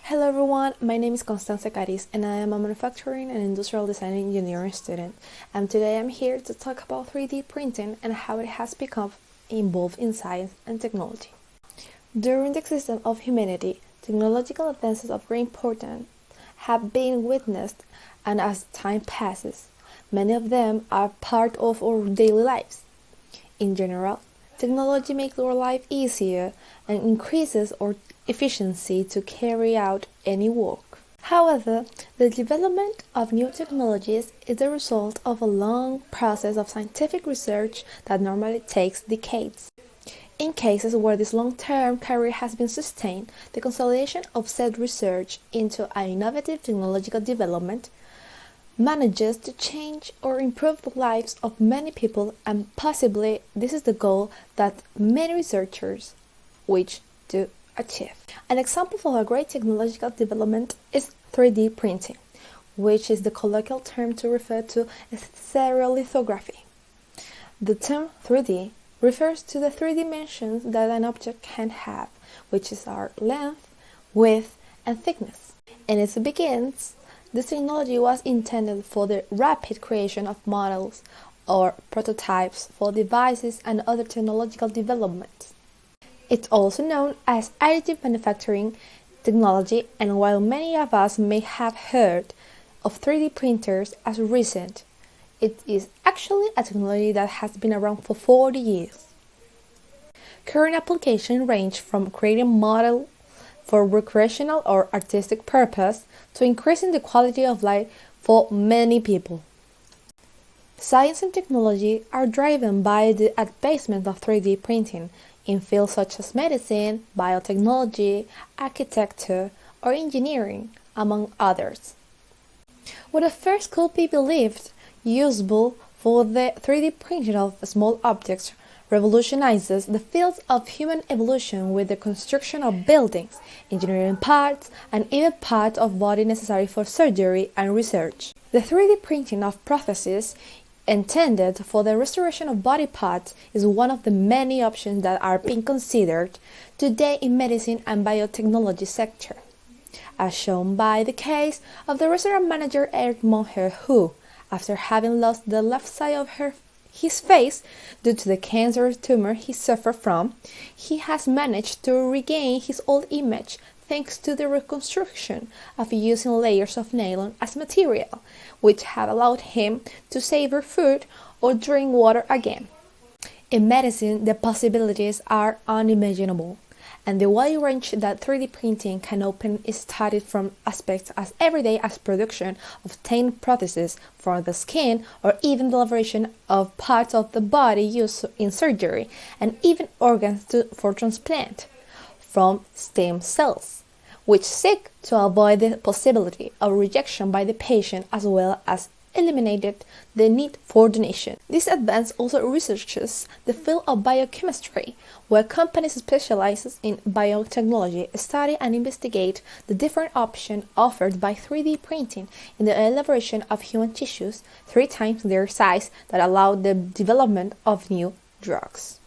Hello everyone, my name is Constanza Caris and I am a manufacturing and industrial design engineering student, and today I'm here to talk about 3D printing and how it has become involved in science and technology. During the existence of humanity, technological advances of great importance have been witnessed, and as time passes, many of them are part of our daily lives. In general, technology makes our life easier and increases our efficiency to carry out any work. However, the development of new technologies is the result of a long process of scientific research that normally takes decades. In cases where this long-term career has been sustained, the consolidation of said research into an innovative technological development manages to change or improve the lives of many people, and possibly this is the goal that many researchers wish to achieve. An example of a great technological development is 3D printing, which is the colloquial term to refer to stereolithography. The term 3D refers to the three dimensions that an object can have, which is our length, width, and thickness. In its beginnings, this technology was intended for the rapid creation of models or prototypes for devices and other technological developments. It's also known as additive manufacturing technology, and while many of us may have heard of 3D printers as recent, it is actually a technology that has been around for 40 years. Current applications range from creating models for recreational or artistic purpose to increasing the quality of life for many people. Science and technology are driven by the advancement of 3D printing in fields such as medicine, biotechnology, architecture, or engineering, among others. What at first could be believed useful for the 3D printing of small objects revolutionizes the fields of human evolution with the construction of buildings, engineering parts, and even parts of body necessary for surgery and research. The 3D printing of prostheses intended for the restoration of body parts is one of the many options that are being considered today in medicine and biotechnology sector, as shown by the case of the restaurant manager Eric Moher, who, after having lost the left side of his face due to the cancer tumor he suffered from, he has managed to regain his old image thanks to the reconstruction of using layers of nylon as material, which have allowed him to savor food or drink water again. In medicine, the possibilities are unimaginable, and the wide range that 3D printing can open is studied from aspects as everyday as production of thin prostheses for the skin, or even the liberation of parts of the body used in surgery, and even organs for transplant from stem cells, which seek to avoid the possibility of rejection by the patient, as well as eliminated the need for donation. This advance also researches the field of biochemistry, where companies specialized in biotechnology study and investigate the different options offered by 3D printing in the elaboration of human tissues 3 times their size that allow the development of new drugs.